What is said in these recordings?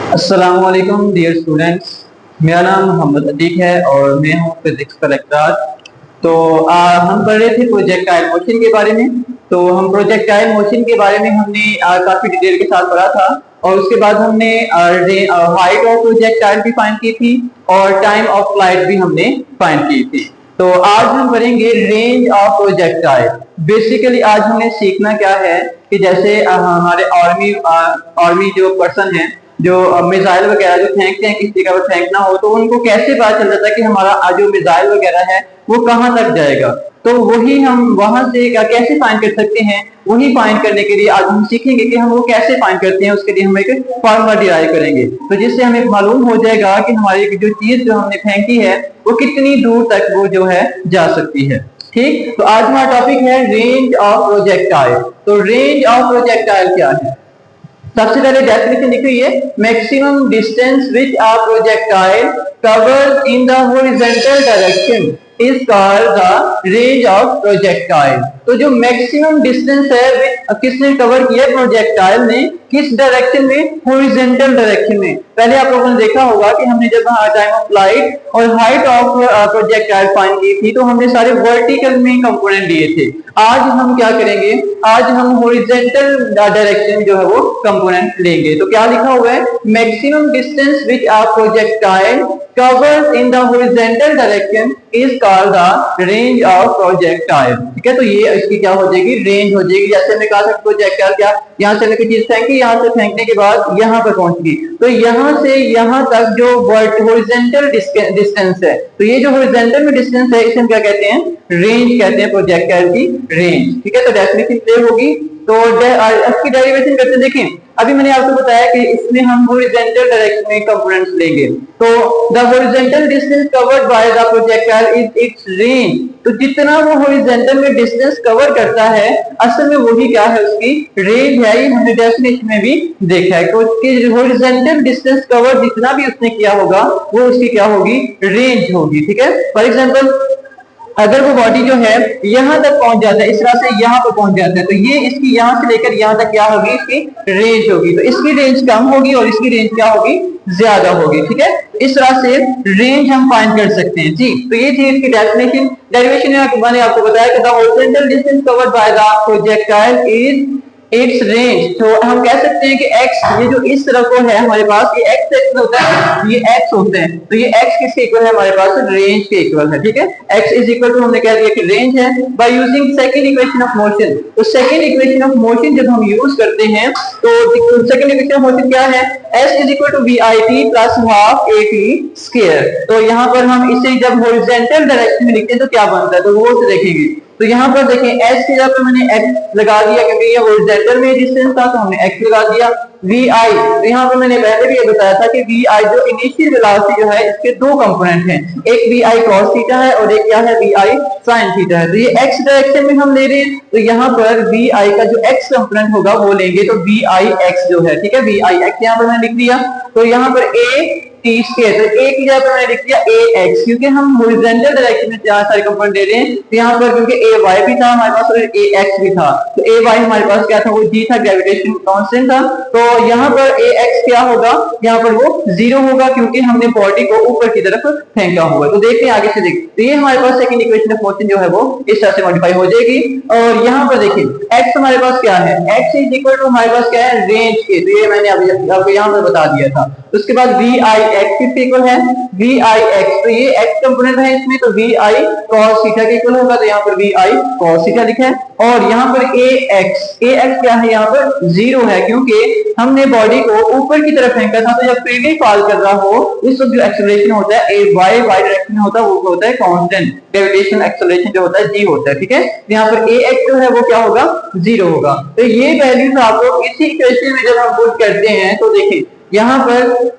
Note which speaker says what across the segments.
Speaker 1: अस्सलाम वालेकुम dear students. मेरा नाम मोहम्मद अतीक है और मैं हूँ फिजिक्स का लेक्चरर। तो हम पढ़ रहे थे प्रोजेक्टाइल मोशन के बारे में। तो हम प्रोजेक्टाइल मोशन के बारे में हमने काफी डिटेल के साथ पढ़ा था और उसके बाद हमने हाइट ऑफ प्रोजेक्टाइल भी फाइंड की थी और टाइम ऑफ फ्लाइट भी हमने फाइंड की थी। तो आज हम पढ़ेंगे रेंज ऑफ प्रोजेक्टाइल। बेसिकली आज हमें सीखना क्या है कि जैसे हमारे आर्मी जो पर्सन है जो मिसाइल वगैरह जो फेंकते हैं किसी जगह पर फेंकना हो तो उनको कैसे पता चल जाता है कि हमारा जो मिसाइल वगैरह है वो कहाँ तक जाएगा। तो वही हम वहां से कैसे फाइंड कर सकते हैं, वही फाइंड करने के लिए आज हम सीखेंगे कि हम वो कैसे फाइंड करते हैं। उसके लिए हम एक फॉर्मूला डिराइव करेंगे तो जिससे हमें मालूम हो जाएगा कि हमारी जो चीज जो हमने फेंकी है वो कितनी दूर तक वो जो है जा सकती है। ठीक, तो आज हमारा टॉपिक है रेंज ऑफ प्रोजेक्टाइल। तो रेंज ऑफ प्रोजेक्टाइल क्या है? सबसे पहले डेफिनेशन लिखी हुई है, maximum distance which a projectile covers in the horizontal direction is called the range of projectile. तो जो मैक्सिमम डिस्टेंस है किसने कवर किया, प्रोजेक्टाइल ने, किस डायरेक्शन में, हॉरिजॉन्टल डायरेक्शन में। पहले आप लोगों ने देखा होगा कि हमने जब टाइम ऑफ फ्लाइट और हाइट ऑफ प्रोजेक्टाइल फाइंड की थी तो हमने सारे वर्टिकल में कंपोनेंट दिए थे। आज हम क्या करेंगे, आज हम हॉरिजॉन्टल डायरेक्शन जो है वो कंपोनेंट लेंगे। तो क्या लिखा हुआ है, maximum distance which a projectile covers in the horizontal direction is called the range of projectile. ठीक है, तो ये इसकी क्या हो जाएगी, रेंज हो जाएगी। जैसे हमने कहा था प्रोजेक्टाइल क्या, यहाँ से हमने कोई चीज फेंकी, यहाँ से फेंकने के बाद यहाँ पर पहुंच गई, तो यहाँ से यहाँ तक जो हॉरिजॉन्टल डिस्टेंस है, तो ये जो हॉरिजॉन्टल में डिस्टेंस है इसे हम क्या कहते हैं, रेंज कहते हैं, प्रोजेक्टाइल की रेंज। ठीक है, तो डेफिनेशन क्लियर होगी। तो इसकी डेरिवेशन करते हैं। देखिए अभी मैंने आपको बताया कि इसमें हम हॉरिजॉन्टल डायरेक्शन में कंपोनेंट्स लेंगे। तो the horizontal distance covered by the projectile is it's range. तो जितना वो हॉरिजॉन्टल में डिस्टेंस कवर करता है असल में वही क्या है, उसकी रेंज है। ये हमने डेफिनेशन में भी देखा है कि उसकी हॉरिजॉन्टल डिस्टेंस कवर जितना भी उसने किया होगा वो उसकी क्या होगी, रेंज होगी। ठीक है, फॉर एग्जाम्पल अगर वो बॉडी जो है यहाँ तक पहुंच जाता है, इस तरह से यहाँ पर पहुंच जाता है, तो ये इसकी यहाँ से लेकर यहाँ तक क्या होगी, इसकी रेंज होगी। तो इसकी रेंज कम होगी और इसकी रेंज क्या होगी, ज्यादा होगी। ठीक है, इस तरह से रेंज हम फाइंड कर सकते हैं जी। तो ये थी इसकी डेफिनेशन। डेरिवेशन मैंने आपको बताया कि the horizontal distance covered by the projectile is it's range. तो हम कह सकते हैं कि x, ये जो इस तरफ को है हमारे पास, ये x एक्सिस होता है, ये x होते हैं, तो ये x किसके इक्वल है, हमारे पास रेंज के इक्वल है। ठीक है, x इज इक्वल टू हमने कह दिया कि रेंज है by using second equation of motion. तो सेकंड इक्वेशन ऑफ मोशन जब हम यूज करते हैं तो सेकंड इक्वेशन ऑफ मोशन क्या है, s is equal to vit plus half at square. तो यहाँ पर हम इसे जब हॉरिजॉन्टल डायरेक्शन में लिखते हैं तो क्या बनता है, तो वो से देखेंगे। तो यहाँ पर देखें s की जगह पर मैंने x लगा दिया क्योंकि ये हॉरिजॉन्टल में डिस्टेंस था तो हमने x लगा दिया। vi, तो यहाँ पर मैंने पहले भी ये बताया था कि vi जो इनिशियल वेलोसिटी जो है इसके दो कंपोनेंट हैं, एक vi cos थीटा है और एक क्या है, vi sin थीटा है। तो ये x डायरेक्शन में हम ले रहे हैं तो यहाँ पर vi का जो x कंपोनेंट होगा वो लेंगे, तो vix जो है, ठीक है, vix यहाँ पर मैंने लिख दिया। तो यहाँ पर a t स्क्वायर, तो a की जगह पर मैंने लिख दिया ax, क्योंकि हम हॉरिजॉन्टल डायरेक्शन में चार सारे कंपोनेंट दे रहे हैं। तो यहाँ पर क्योंकि ay भी था हमारे पास और ax भी था, तो ay हमारे पास क्या था, वो g था, ग्रेविटेशन कांस्टेंट था। तो यहाँ पर ax क्या होगा, यहाँ पर वो 0 होगा क्योंकि हमने बॉडी को ऊपर की तरफ फेंका हुआ। तो देखते हैं आगे से देखते, तो ये हमारे पास सेकंड इक्वेशन ऑफ मोशन जो है वो इस तरह से मॉडिफाई हो जाएगी। और यहाँ पर देखिए x हमारे पास क्या है, x इज इक्वल टू हमारे पास क्या है, रेंज के, तो ये मैंने अभी आपको यहाँ पर बता दिया था। उसके बाद vix किसके इक्वल है, vix, तो ये x कंपोनेंट है इसमें, तो vi cos थीटा के इक्वल होगा, तो यहाँ पर vi cos थीटा लिखा है। और यहाँ पर ax क्या है, यहाँ पर 0 है क्योंकि हमने बॉडी को ऊपर की तरफ फेंका था। तो जब फ्रीली फॉल कर रहा हो इस वक्त जो एक्सेलरेशन होता है y डायरेक्शन में होता है, वो होता है कांस्टेंट, ग्रेविटेशनल एक्सेलरेशन जो होता है g होता है। ठीक है, यहाँ पर ax जो है वो क्या होगा, 0 होगा। तो ये वैल्यूज आप लोग इसी इक्वेशन में जब हम पुट करते हैं तो देखिए यहाँ पर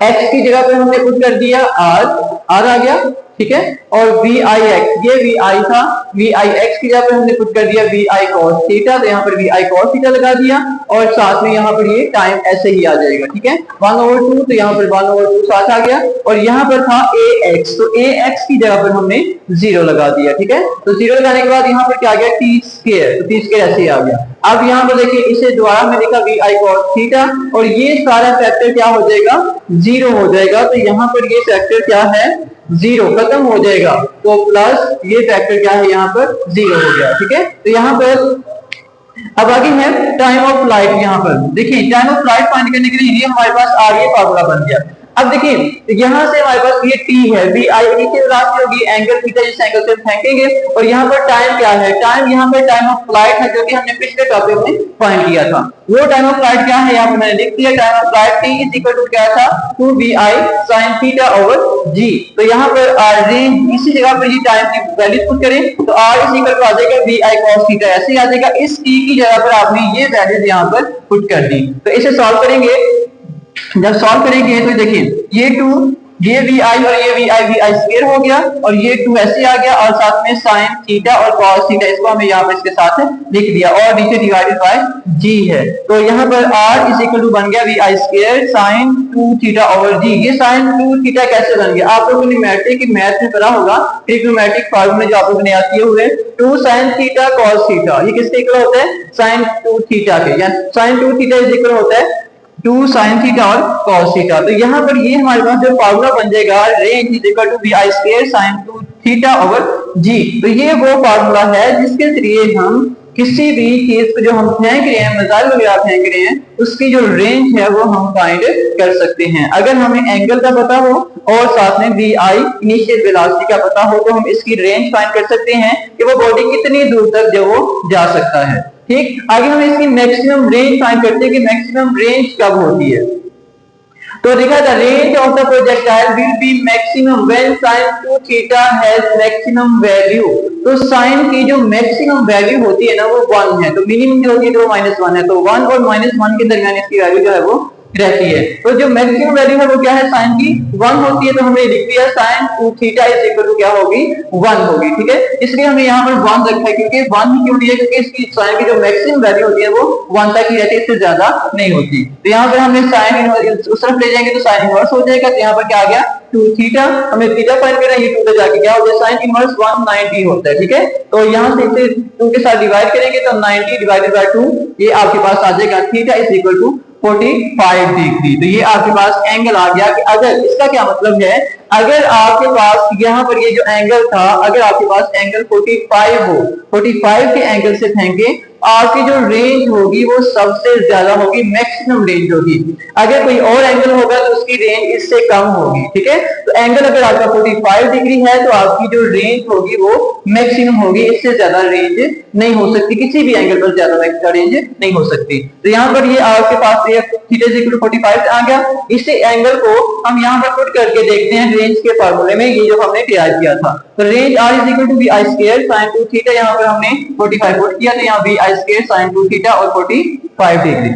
Speaker 1: x की जगह पे हमने पुट कर दिया r आ गया, ठीक है। और वी आई एक्स, ये वी आई था, वी आई एक्स की जगह पर हमने पुट कर दिया वी आई कॉस थीटा, तो यहाँ पर वी आई कॉस थीटा लगा दिया और साथ में यहाँ पर ये टाइम ऐसे ही आ जाएगा, ठीक है। 1/2, तो यहाँ पर 1/2 साथ आ गया और यहाँ पर था ए एक्स, तो ए एक्स की जगह पर हमने 0 लगा दिया, ठीक है। तो 0 लगाने के बाद यहाँ पर क्या आ गया टी स्क्वायर, तो टी स्क्वायर ऐसे ही आ गया। अब यहाँ पर देखिए इसे दोबारा में लिखा वी आई कॉस थीटा और ये सारा फैक्टर क्या हो जाएगा 0 हो जाएगा, तो यहाँ पर ये फैक्टर क्या है 0 खत्म हो जाएगा, तो प्लस ये फैक्टर क्या है यहाँ पर 0 हो गया, ठीक है। तो यहाँ पर अब आगे है टाइम ऑफ फ्लाइट। यहाँ पर देखिए टाइम ऑफ फ्लाइट फाइंड करने के लिए ये हमारे पास आगे फार्मूला बन गया। अब देखिए यहाँ से हमारे पास ये टी है, वी आई नीचे राशि होगी, एंगल थीटा जिस एंगल से फेंकेंगे और यहाँ पर टाइम क्या है, टाइम यहाँ पर टाइम ऑफ फ्लाइट है जो कि हमने पिछले टॉपिक में फाइंड किया था। वो टाइम ऑफ फ्लाइट क्या है यहाँ पर मैंने लिख दिया, time of flight T is equal to क्या था 2vi sin theta over g। तो यहाँ पर रेंज इसी जगह पर ये टाइम की वैल्यू पुट करें तो r इज इक्वल टू आ जाएगा vi cos थीटा, ऐसे ही आ जाएगा। इस t की जगह पर आपने ये वैल्यू यहाँ पर पुट कर दी। तो इसे सॉल्व करेंगे, जब सॉल्व करेंगे तो देखिए ये 2 ये vi और ये vi स्क्वायर हो गया और ये 2 ऐसे आ गया और साथ में sin थीटा और cos थीटा इसको हमें यहाँ पर इसके साथ लिख दिया और नीचे डिवाइडेड बाय g है। तो यहाँ पर r इज इक्वल टू बन गया vi square sin 2 theta over g। ये sin 2 थीटा कैसे बन गया, आप लोगों ने मैथ में पढ़ा होगा, ट्रिग्नोमेट्रिक फार्मूले जो आप लोगों ने याद किए हुए 2 sin थीटा cos थीटा, ये किसके इक्वल होता है sin 2 थीटा के, या sin 2 थीटा इज इक्वल होता है 2 sin थीटा और cos थीटा। तो यहाँ पर ये हमारे पास जो फार्मूला बन जाएगा range is equal to vi square sin 2 theta over g। तो ये वो फार्मूला है जिसके जरिए हम किसी भी चीज को जो हम फेंक रहे हैं, मिसाइल वगैरह फेंक रहे हैं, उसकी जो रेंज है वो हम फाइंड कर सकते हैं। अगर हमें एंगल का पता हो और साथ में vi इनिशियल वेलोसिटी का पता हो तो हम इसकी रेंज फाइंड कर सकते हैं कि वो बॉडी कितनी दूर तक जो वो जा सकता है। ठीक, आगे हम इसकी मैक्सिमम रेंज फाइंड करते हैं कि मैक्सिमम रेंज कब होती है। तो देखा the range of the projectile will be maximum when sin 2 theta has maximum value. तो sin की जो मैक्सिमम वैल्यू होती है ना वो 1 है, तो मिनिमम जो होती है तो -1 है, तो 1 और -1 के दरमियान इसकी वैल्यू जो है वो रहती है। तो जो मैक्सिमम वैल्यू है वो क्या है sin की 1 होती है, तो हमने लिख दिया sin 2 theta is equal to क्या होगी 1 होगी, ठीक है। इसलिए हमने यहाँ पर 1 रखा है, क्योंकि 1 ही क्यों लिया, क्योंकि इसकी sin की जो मैक्सिमम वैल्यू होती है वो 1 तक ही रहती है, इससे ज्यादा नहीं होती। तो यहाँ पर हमने sin इनवर्स उस तरफ ले जाएंगे तो sin इनवर्स हो जाएगा, तो यहाँ पर क्या आ गया 2 थीटा, हमें थीटा फाइंड करना है, ये 2 पे जाके क्या हो गया sin इनवर्स 190 होता है, ठीक है। तो यहाँ से इसे 2 के साथ डिवाइड करेंगे तो 90 डिवाइडेड बाय 2 ये आपके पास आ जाएगा theta is equal to 45 degree. तो ये आपके पास एंगल आ गया कि अगर इसका क्या मतलब है, अगर आपके पास यहाँ पर ये जो एंगल था, अगर आपके पास एंगल 45 हो, 45 के एंगल से फेंके, आपकी जो रेंज होगी वो सबसे ज्यादा होगी, मैक्सिमम रेंज होगी। अगर कोई और एंगल होगा तो उसकी रेंज इससे कम होगी, ठीक है। तो एंगल अगर आपका 45 डिग्री है तो आपकी जो रेंज होगी वो मैक्सिमम होगी, इससे ज्यादा रेंज नहीं हो सकती, किसी भी एंगल पर ज्यादा रेंज नहीं हो सकती। तो यहाँ पर ये आपके पास थीटा इज इक्वल टू 45 आ गया। इसी एंगल को हम यहाँ पर पुट करके देखते हैं रेंज के फार्मूले में, ये जो हमने तैयार किया था। तो range r is equal to vi square sin 2 theta, यहाँ पर हमने 45 पुट किया तो यहाँ vi स्क्वायर sin 2 थीटा और 45 डिग्री।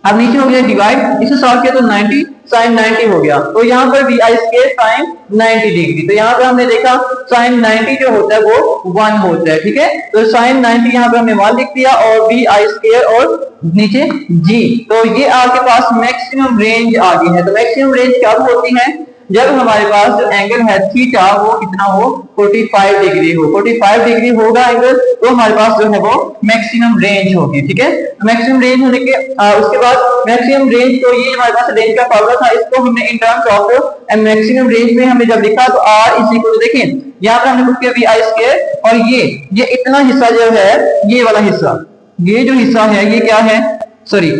Speaker 1: अब नीचे हो गया डिवाइड, इसे सॉल्व किया तो 90 sin 90 हो गया, तो यहाँ पर vi स्क्वायर sin 90 डिग्री। तो यहाँ पर हमने देखा sin 90 जो होता है वो 1 होता है, ठीक है। तो sin 90 यहाँ पर हमने 1 लिख दिया और vi स्क्वायर और नीचे g। तो ये आपके पास मैक्सिमम रेंज आ गई है। तो मैक्सिमम रेंज कब होती है, जब हमारे पास जो एंगल है थीटा वो कितना हो 45 डिग्री हो, 45 डिग्री होगा एंगल, तो हमारे पास जो है वो मैक्सिमम रेंज होगी, ठीक है। मैक्सिमम रेंज होने के उसके बाद मैक्सिमम रेंज, तो ये हमारे पास रेंज का फॉर्मूला था, इसको हमने इन टर्म्स ऑफ मैक्सिमम रेंज में हमने जब लिखा तो r इज इक्वल टू, देखिए यहाँ पर हमने पुट किया vi स्क्वायर और ये इतना हिस्सा जो है, ये वाला हिस्सा, ये जो हिस्सा है ये क्या है, सॉरी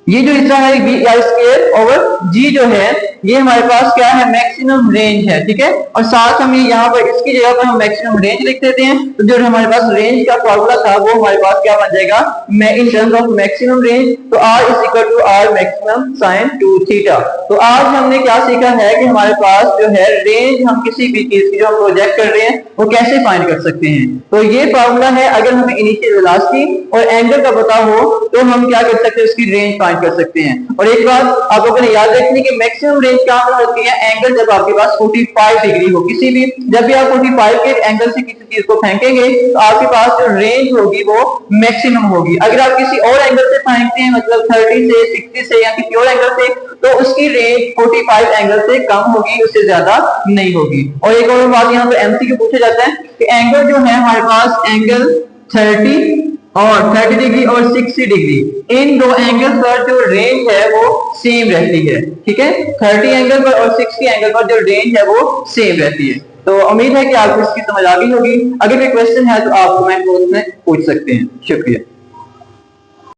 Speaker 1: ये जो हिस्सा है vi स्क्वायर ओवर g जो है ये हमारे पास क्या है मैक्सिमम रेंज है, ठीक है। और साथ हम यहाँ पर इसकी जगह पर हम मैक्सिमम रेंज लिख देते हैं, तो जो हमारे पास रेंज का फॉर्मूला था वो हमारे पास क्या बन जाएगा, in terms of maximum range, तो r is equal to r maximum sin 2 theta. तो आज हमने क्या सीखा है कि हमारे पास जो है रेंज, हम किसी भी चीज की जो हम प्रोजेक्ट कर रहे हैं वो कैसे फाइंड कर सकते हैं। तो ये फॉर्मूला है, अगर हमें इनिशियल वेलोसिटी और एंगल का पता हो तो हम क्या कर सकते हैं, उसकी रेंज फाइंड कर सकते हैं। और एक बात आप लोगों ने याद रखनी कि मैक्सिमम रेंज रेंज क्या होती है? एंगल जब आपके पास 45 डिग्री हो, किसी भी जब भी आप 45 के एंगल से किसी चीज को फेंकेंगे तो आपके पास जो रेंज होगी वो मैक्सिमम होगी। अगर आप किसी और एंगल से फेंकते हैं, मतलब 30 से, 60 से या किसी और एंगल से, तो उसकी रेंज 45 एंगल से कम होगी, उससे ज्यादा नहीं होगी। और एक और बात यहाँ पे एमसीक्यू पूछा जाता है कि एंगल जो है हमारे पास एंगल 30 डिग्री और 60 डिग्री, इन दो एंगल पर जो रेंज है वो सेम रहती है। ठीक है, 30 एंगल पर और 60 एंगल पर जो रेंज है वो सेम रहती है। तो उम्मीद है कि आपको इसकी समझ आ गई होगी। अगर कोई क्वेश्चन है तो आप कमेंट बॉक्स में पूछ सकते हैं। शुक्रिया।